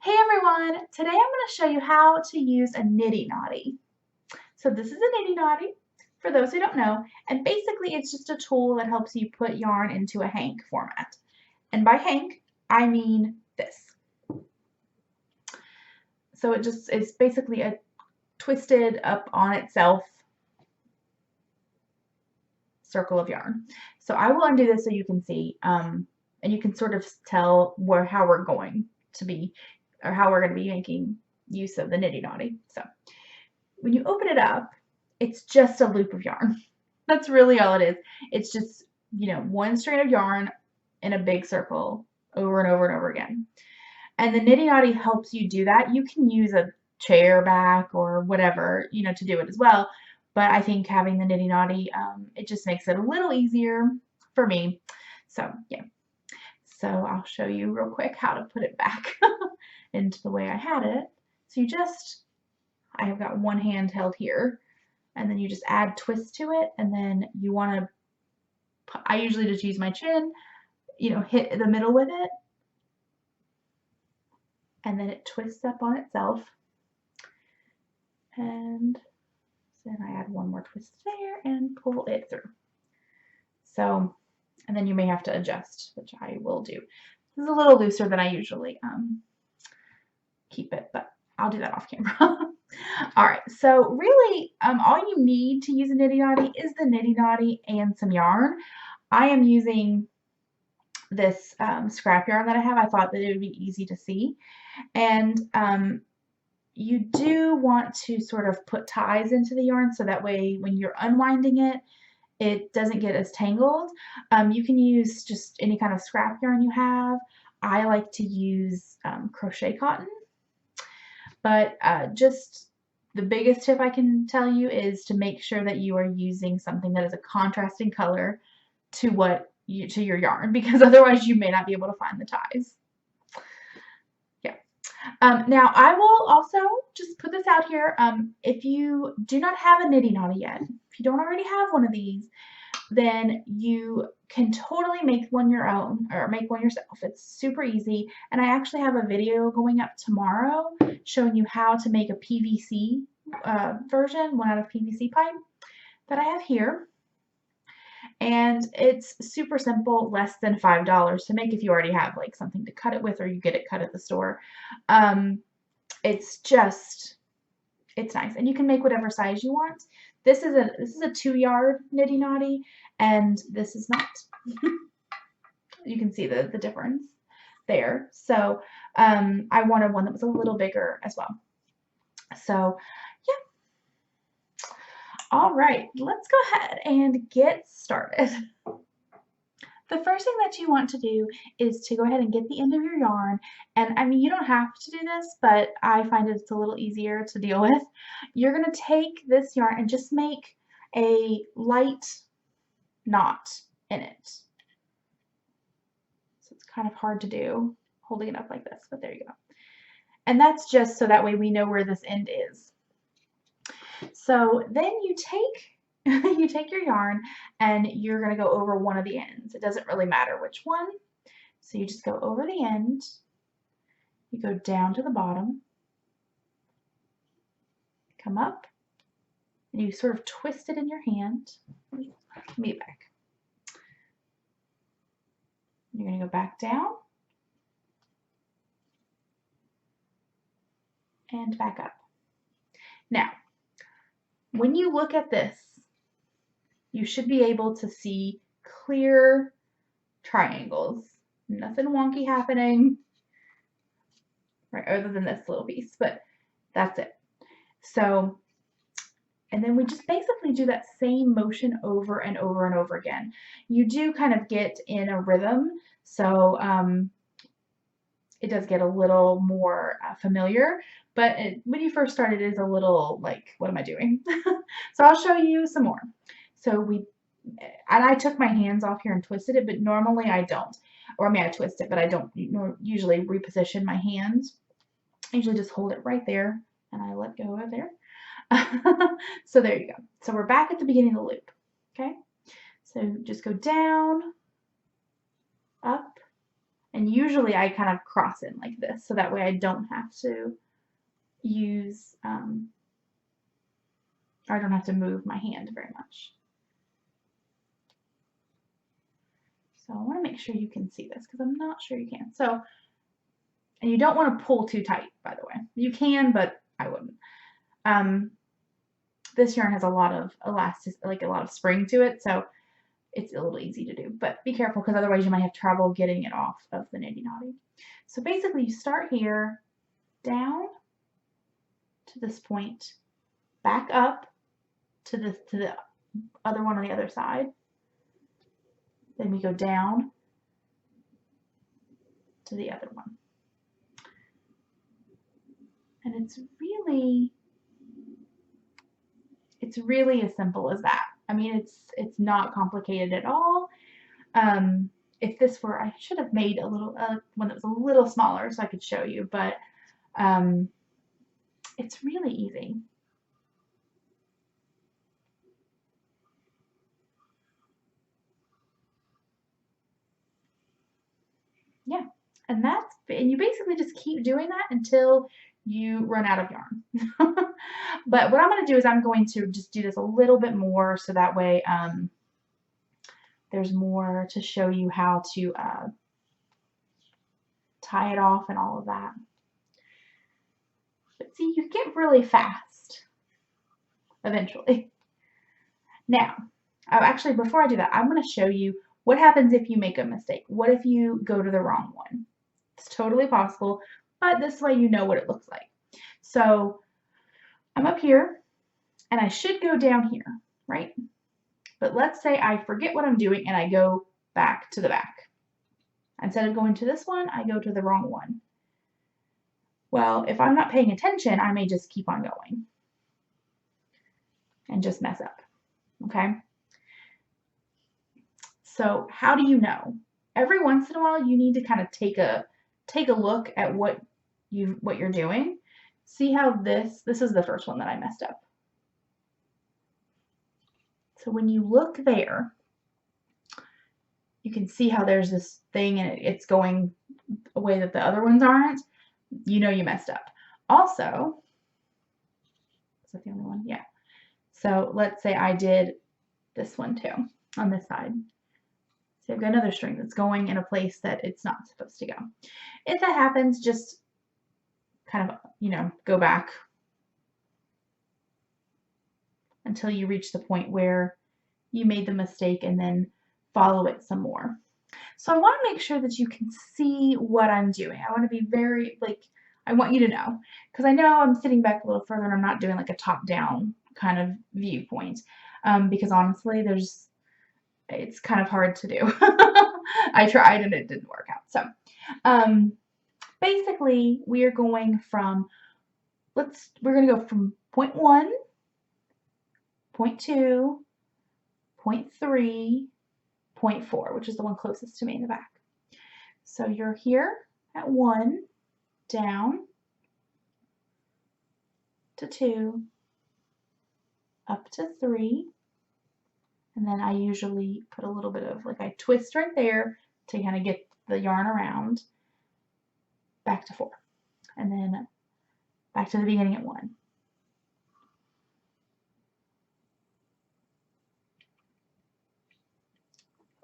Hey everyone! Today I'm going to show you how to use a Niddy Noddy. So this is a Niddy Noddy, for those who don't know, and basically it's just a tool that helps you put yarn into a hank format. And by hank, I mean this. So it's basically a twisted up on itself circle of yarn. So I will undo this so you can see, and you can sort of tell how we're going to be, or how we're going to be making use of the Niddy Noddy. So when you open it up, it's just a loop of yarn. That's really all it is. It's just, one strand of yarn in a big circle over and over and over again. And the Niddy Noddy helps you do that. You can use a chair back or whatever, to do it as well. But I think having the Niddy Noddy, it just makes it a little easier for me. So, yeah. So I'll show you real quick how to put it back into the way I had it. So I have got one hand held here, and then you just add twist to it, and then you want to, I usually just use my chin, hit the middle with it, and then it twists up on itself. And then I add one more twist there and pull it through. So, and then you may have to adjust, which I will do. This is a little looser than I usually keep it, but I'll do that off camera. All right, so really all you need to use a Niddy Noddy is the Niddy Noddy and some yarn. I am using this scrap yarn that I have. I thought that it would be easy to see. And you do want to sort of put ties into the yarn so that way when you're unwinding it, it doesn't get as tangled. You can use just any kind of scrap yarn you have. I like to use crochet cotton. But just the biggest tip I can tell you is to make sure that you are using something that is a contrasting color to your yarn, because otherwise you may not be able to find the ties. Yeah. Now I will also just put this out here. If you do not have a Niddy Noddy yet, if you don't already have one of these, then you can totally make one your own or make one yourself. It's super easy. And I actually have a video going up tomorrow showing you how to make a PVC version, one out of PVC pipe that I have here. And it's super simple, less than $5 to make if you already have like something to cut it with or you get it cut at the store. It's nice, and you can make whatever size you want. This is a 2-yard Niddy Noddy, and this is not. You can see the difference there. So I wanted one that was a little bigger as well. So yeah. All right, let's go ahead and get started. The first thing that you want to do is to go ahead and get the end of your yarn, and I mean, you don't have to do this, but I find it's a little easier to deal with. You're going to take this yarn and just make a light knot in it. So it's kind of hard to do holding it up like this, but there you go. And that's just so that way we know where this end is. So then you take your yarn and you're going to go over one of the ends. It doesn't really matter which one. So you just go over the end. You go down to the bottom. Come up. And you sort of twist it in your hand. Let me back. You're going to go back down. And back up. Now, when you look at this, you should be able to see clear triangles. Nothing wonky happening, right, other than this little piece, but that's it. So, and then we just basically do that same motion over and over and over again. You do kind of get in a rhythm, so it does get a little more familiar, but when you first start, it is a little like, what am I doing? So I'll show you some more. So and I took my hands off here and twisted it, but normally I don't. Or I mean, I twist it, but I don't usually reposition my hands. I usually just hold it right there, and I let go of there. So there you go. So we're back at the beginning of the loop, okay? So just go down, up, And usually I kind of cross in like this, so that way I don't have to use, or I don't have to move my hand very much. So I want to make sure you can see this because I'm not sure you can. So, and you don't want to pull too tight, by the way. You can, but I wouldn't. This yarn has a lot of elastic, like a lot of spring to it, so it's a little easy to do. But be careful because otherwise you might have trouble getting it off of the Niddy Noddy. So basically you start here, down to this point, back up to the other one on the other side. Then we go down to the other one. And it's really as simple as that. I mean, it's not complicated at all. If this were, I should have made a little one that was a little smaller so I could show you, but it's really easy. Yeah, and you basically just keep doing that until you run out of yarn. But what I'm going to do is I'm going to just do this a little bit more so that way there's more to show you how to tie it off and all of that. But see, you get really fast eventually. Now, actually, before I do that, I'm going to show you what happens if you make a mistake. What if you go to the wrong one? It's totally possible, but this way you know what it looks like. So I'm up here, and I should go down here, right? But let's say I forget what I'm doing and I go back to the back. Instead of going to this one, I go to the wrong one. Well, if I'm not paying attention, I may just keep on going and just mess up, okay? So how do you know? Every once in a while, you need to kind of take a look at what you're doing. See how this is the first one that I messed up. So when you look there, you can see how there's this thing and it's going a way that the other ones aren't. You know you messed up. Also, is that the only one? Yeah. So let's say I did this one too on this side. So I've got another string that's going in a place that it's not supposed to go. If that happens, just kind of, go back until you reach the point where you made the mistake and then follow it some more. So I want to make sure that you can see what I'm doing. I want to be very, I want you to know, because I know I'm sitting back a little further and I'm not doing like a top-down kind of viewpoint, because honestly, it's kind of hard to do. I tried and it didn't work out. So, basically, we're going to go from point 1, point 2, point 3, point 4, which is the one closest to me in the back. So you're here at 1, down to 2, up to 3, and then I usually put a little bit of, I twist right there to kind of get the yarn around, back to 4, and then back to the beginning at 1.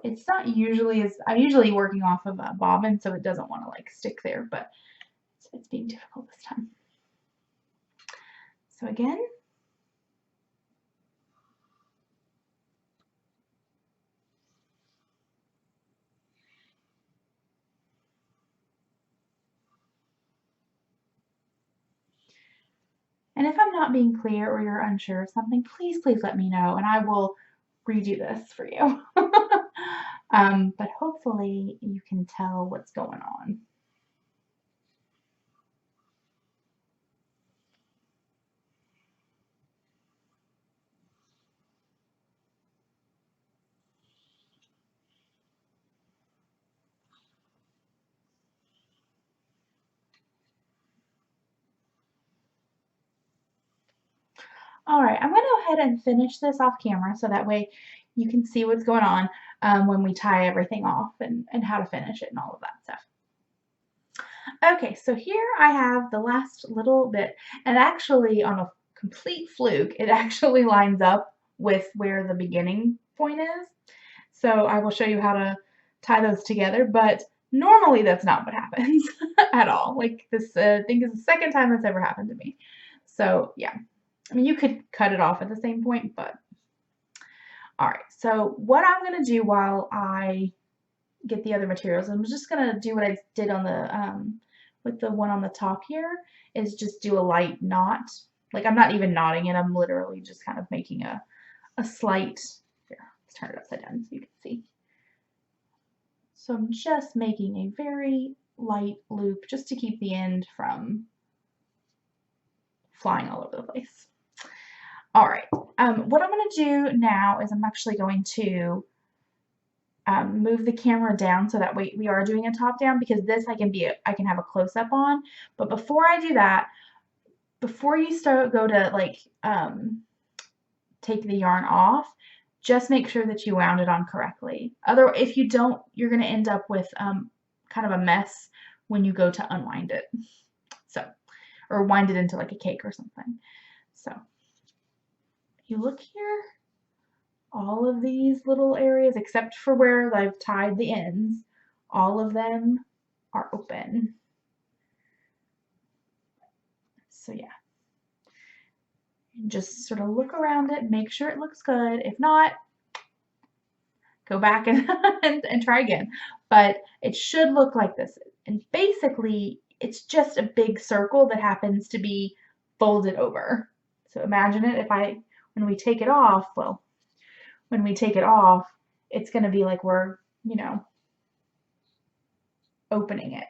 It's not usually I'm usually working off of a bobbin, so it doesn't want to stick there, but it's being difficult this time. So again, and if I'm not being clear or you're unsure of something, please let me know and I will redo this for you. But hopefully you can tell what's going on. All right, I'm going to go ahead and finish this off camera so that way you can see what's going on when we tie everything off and how to finish it and all of that stuff. Okay, so here I have the last little bit, and actually on a complete fluke, it actually lines up with where the beginning point is. So I will show you how to tie those together, but normally that's not what happens at all. Like this, I think is the second time that's ever happened to me. So yeah, I mean, you could cut it off at the same point, but all right. So what I'm gonna do while I get the other materials, I'm just gonna do what I did on the with the one on the top here, is just do a light knot. Like I'm not even knotting it, I'm literally just kind of making a slight, here, let's turn it upside down so you can see. So I'm just making a very light loop just to keep the end from flying all over the place. All right, what I'm going to do now is I'm actually going to move the camera down so that we are doing a top down, because this I can have a close up on. But before I do that, before you go to like take the yarn off, just make sure that you wound it on correctly. If you don't, you're going to end up with kind of a mess when you go to unwind it. So, or wind it into like a cake or something. So, if you look here, all of these little areas, except for where I've tied the ends, all of them are open. So yeah, just sort of look around it, make sure it looks good. If not, go back and, and try again. But it should look like this. And basically, it's just a big circle that happens to be folded over. So imagine it when we take it off, well, when we take it off, it's going to be like we're, you know, opening it,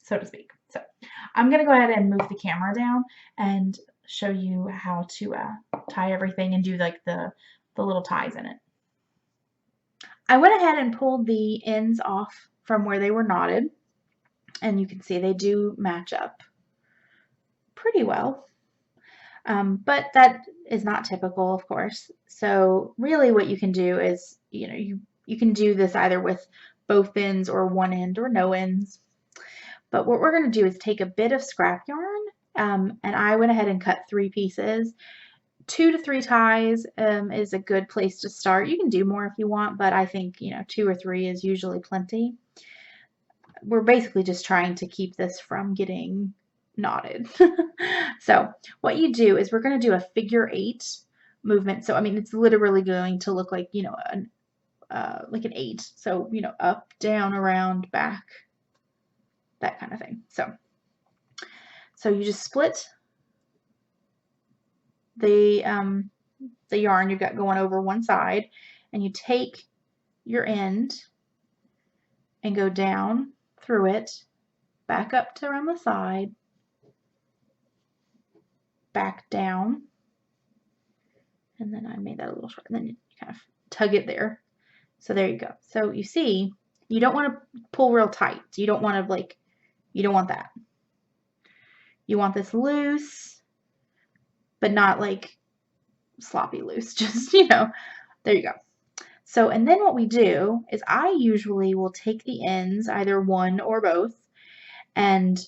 so to speak. So I'm going to go ahead and move the camera down and show you how to tie everything and do like the little ties in it. I went ahead and pulled the ends off from where they were knotted, and you can see they do match up pretty well. But that is not typical, of course. So really what you can do is, you can do this either with both ends or one end or no ends. But what we're going to do is take a bit of scrap yarn, and I went ahead and cut 3 pieces. 2 to 3 ties is a good place to start. You can do more if you want, but I think 2 or 3 is usually plenty. We're basically just trying to keep this from getting knotted. So what you do is we're going to do a figure 8 movement. So I mean, it's literally going to look like like an 8. So up, down, around, back, that kind of thing. So you just split the yarn you've got going over one side, and you take your end and go down through it, back up to around the side, back down, and then I made that a little short, and then you kind of tug it there. So there you go. So you see, you don't want to pull real tight. You don't want to you don't want that. You want this loose, but not like sloppy loose. Just, there you go. So, and then what we do is I usually will take the ends, either one or both, and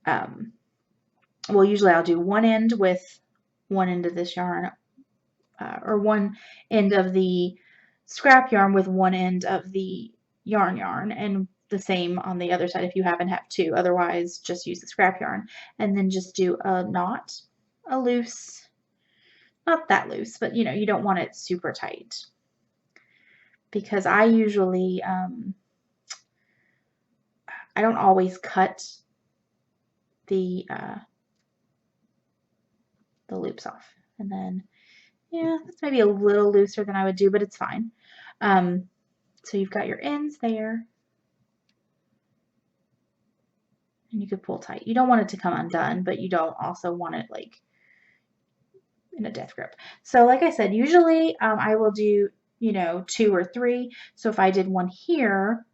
well, usually I'll do one end with one end of this yarn, or one end of the scrap yarn with one end of the yarn, and the same on the other side if you happen to have 2. Otherwise, just use the scrap yarn, and then just do a knot, a loose, not that loose, but you don't want it super tight, because I usually I don't always cut the loops off. And then, yeah, that's maybe a little looser than I would do, but it's fine. So you've got your ends there, and you could pull tight. You don't want it to come undone, but you don't also want it like in a death grip. So like I said, usually I will do 2 or 3. So if I did one here,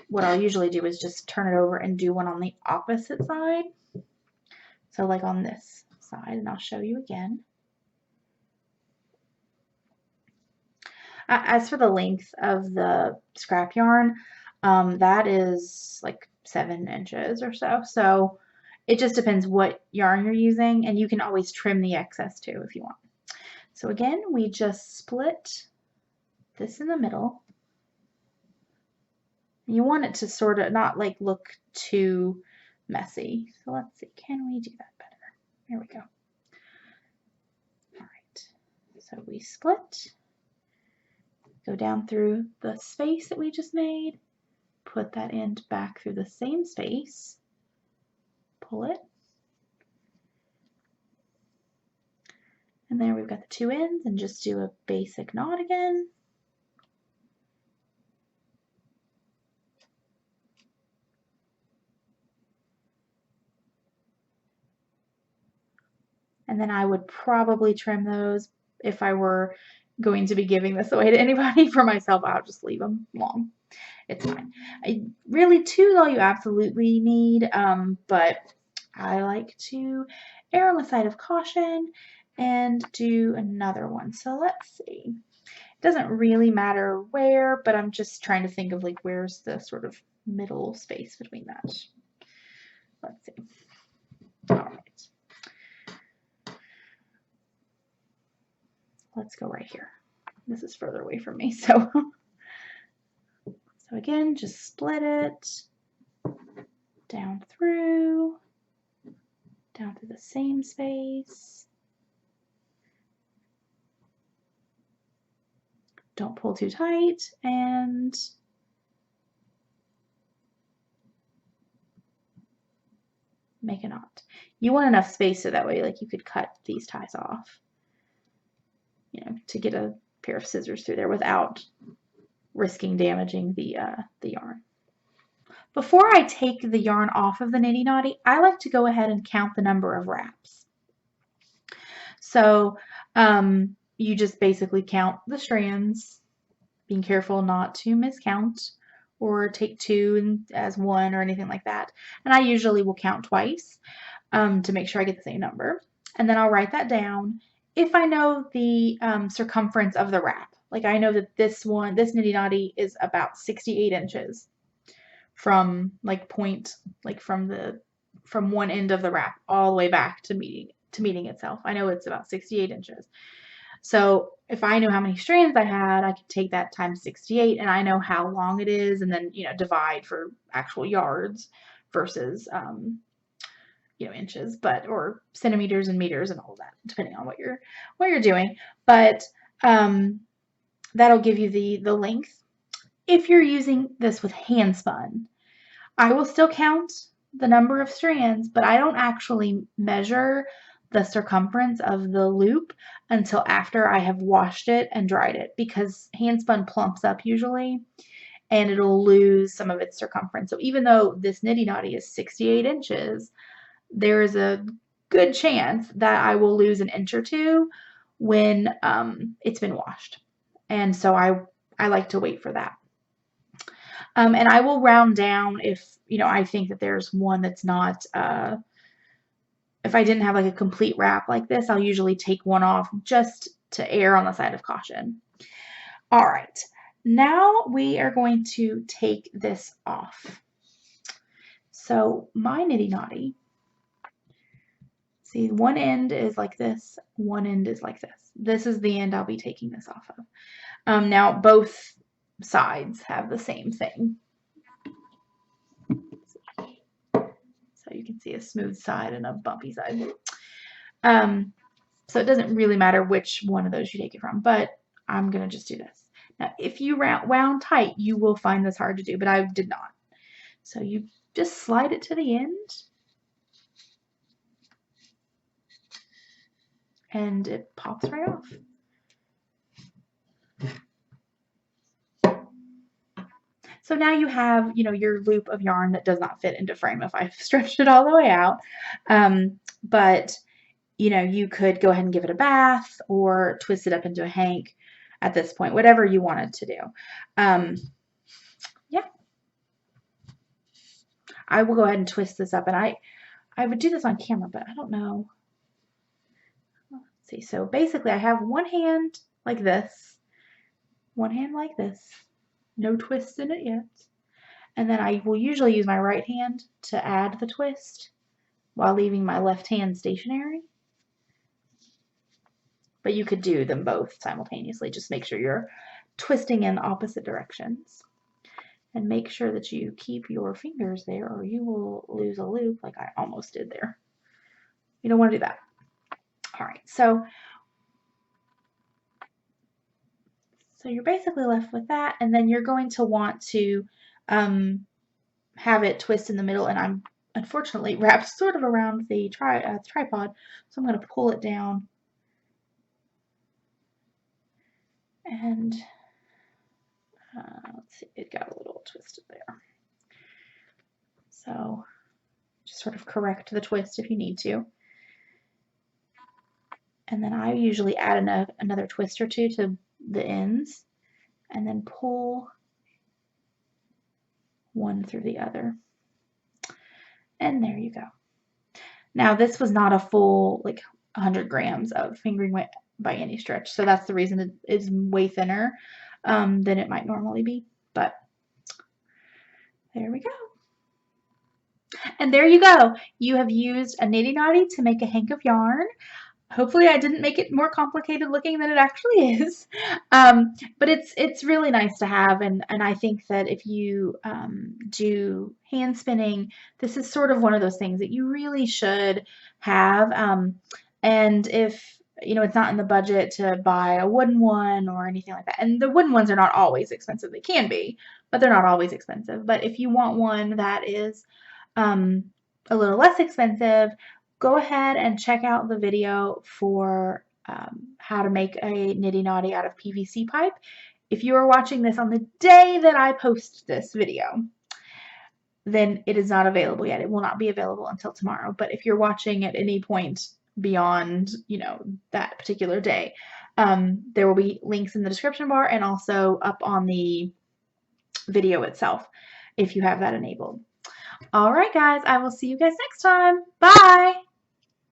what I'll usually do is just turn it over and do one on the opposite side. So like on this side, and I'll show you again. As for the length of the scrap yarn, That is like 7 inches or so. So it just depends what yarn you're using, and you can always trim the excess too if you want. So again, we just split this in the middle. You want it to sort of not like look too messy. So let's see, can we do that better? There we go. All right, so we split, go down through the space that we just made, put that end back through the same space, pull it, and there we've got the 2 ends, and just do a basic knot again. And then I would probably trim those if I were going to be giving this away to anybody. For myself, I'll just leave them long. It's fine. Really, 2 is all you absolutely need, but I like to err on the side of caution and do another one. So let's see. It doesn't really matter where, but I'm just trying to think of like where's the sort of middle space between that. Let's see. All right. Let's go right here. This is further away from me, so again, just split it down through the same space. Don't pull too tight, and make a knot. You want enough space so that way like you could cut these ties off, you know, to get a pair of scissors through there without risking damaging the yarn. Before I take the yarn off of the Niddy Noddy, I like to go ahead and count the number of wraps. So you just basically count the strands, being careful not to miscount or take 2 as 1 or anything like that. And I usually will count twice to make sure I get the same number. And then I'll write that down. If I know the circumference of the wrap, like I know that this Niddy Noddy is about 68 inches from like point, like from one end of the wrap all the way back to meeting itself. I know it's about 68 inches. So if I know how many strands I had, I could take that times 68, and I know how long it is, and then, you know, divide for actual yards versus inches, or centimeters and meters and all of that, depending on what you're doing. But that'll give you the length. If you're using this with hand spun, I will still count the number of strands, but I don't actually measure the circumference of the loop until after I have washed it and dried it, because hand spun plumps up usually and it'll lose some of its circumference. So even though this Niddy Noddy is 68 inches, there is a good chance that I will lose an inch or 2 when it's been washed. And so I like to wait for that. And I will round down if, I think that there's one that's not, if I didn't have like a complete wrap like this, I'll usually take one off just to err on the side of caution. All right, now we are going to take this off. So my Niddy Noddy, see, one end is like this, one end is like this. This is the end I'll be taking this off of. Now both sides have the same thing. So you can see a smooth side and a bumpy side. So it doesn't really matter which one of those you take it from, but I'm going to just do this. Now, if you wound tight, you will find this hard to do, but I did not. So you just slide it to the end, and it pops right off. So now you have, your loop of yarn that does not fit into frame if I've stretched it all the way out. But, you could go ahead and give it a bath or twist it up into a hank at this point, whatever you wanted to do. Yeah. I will go ahead and twist this up, and I would do this on camera, but I don't know. Let's see. So basically I have one hand like this, one hand like this. No twists in it yet. And then I will usually use my right hand to add the twist while leaving my left hand stationary. But you could do them both simultaneously. Just make sure you're twisting in opposite directions. And make sure that you keep your fingers there or you will lose a loop like I almost did there. You don't want to do that. All right, so you're basically left with that, and then you're going to want to have it twist in the middle, and I'm unfortunately wrapped sort of around the tripod, so I'm going to pull it down and let's see, it got a little twisted there. So just sort of correct the twist if you need to. And then I usually add another twist or two to the ends and then pull one through the other. And there you go. Now this was not a full like 100 grams of fingering weight by any stretch, so that's the reason it is way thinner than it might normally be, but there we go. And there you go. You have used a Niddy Noddy to make a hank of yarn. Hopefully I didn't make it more complicated looking than it actually is. But it's really nice to have, and I think that if you do hand spinning, this is sort of one of those things that you really should have. And if it's not in the budget to buy a wooden one or anything like that, and the wooden ones are not always expensive. They can be, but they're not always expensive. But if you want one that is a little less expensive, go ahead and check out the video for how to make a Niddy Noddy out of PVC pipe. If you are watching this on the day that I post this video, then it is not available yet. It will not be available until tomorrow. But if you're watching at any point beyond, that particular day, there will be links in the description bar and also up on the video itself if you have that enabled. All right, guys, I will see you guys next time. Bye.